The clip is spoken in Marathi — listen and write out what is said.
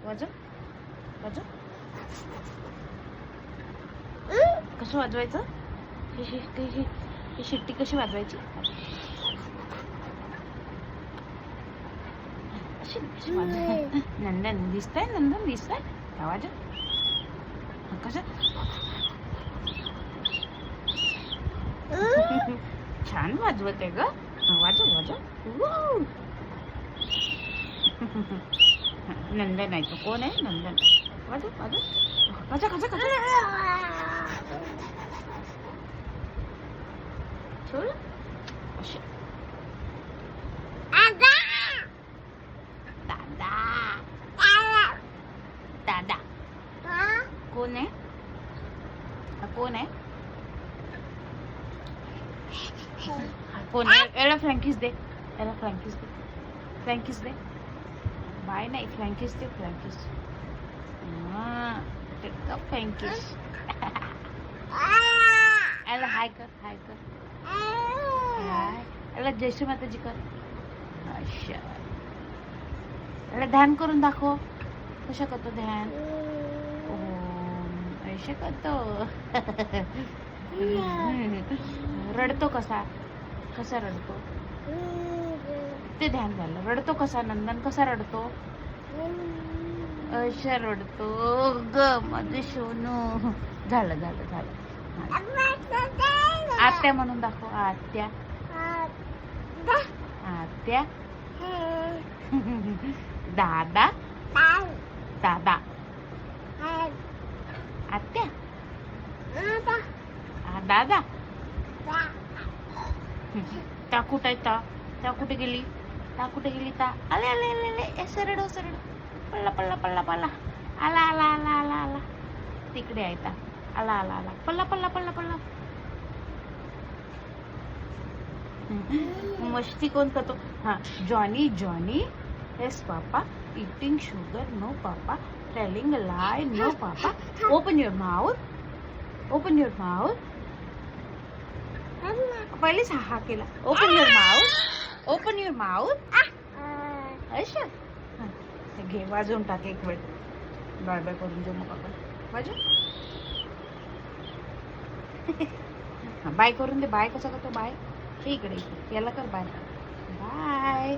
वाजव वाजव. कसं वाजवायचं? ही शिट्टी कशी वाजवायची? अशी वाजव. नंदन दिसतंय, नंदन दिसतंय. वाजव. कसं छान वाजवत आहे ग. वाजव वाजव. नंदन आहे तो. कोण आहे? नंदन. वाजव वाजव. कसा कसा कसा छोड. अशी. दादा दादा कोण आहे? कोण आहे? कोण आहे? याला फ्रँकीज दे. याला फ्रँकीज दे. फ्रँकीज दे. बाय नाही, फ्रँकीज दे. फ्रँकीज. फ्रँकीज. याला हाय कर. हाय कर. हाय. याला जय श्री माताजी कर. अच्छा. याला ध्यान करून दाखव. कसं करतो ध्यान? ऐसे करतो. रडतो कसा? कसा रडतो? ते ध्यान झालं. रडतो कसा? नंदन कसा रडतो? अशा रडतो ग माझं सोनू. झालं झालं झालं. आत्या म्हणून दाखव. आत्या. आत्या. दादा. दादा. आत्या. दादा. ता कुठे आहे? ता कुठे गेली? ता कुठे गेली? ता आले आले आले आले. सरड सरड. पल्ला पल्ला पल्ला पल्ला. आला आला आला आला आला. तिकडे आहे ता. आला आला आला. पल्ला पल्ला पल्ला पल्ला. मस्ती कोण करतो? हा. Johnny Johnny. Yes papa. Eating sugar. No papa. Telling a lie. No papa. Open your mouth. Open your mouth. पहिलेच हा केला. Open your mouth. Open your mouth. अच्छा. घे वाजवून टाक एक वेळ. बाय बाय करून देऊ मग आपण. वाजव. बाय करून दे. बाय कसा करतो? बाय. इकडे याला कर बाय. बाय.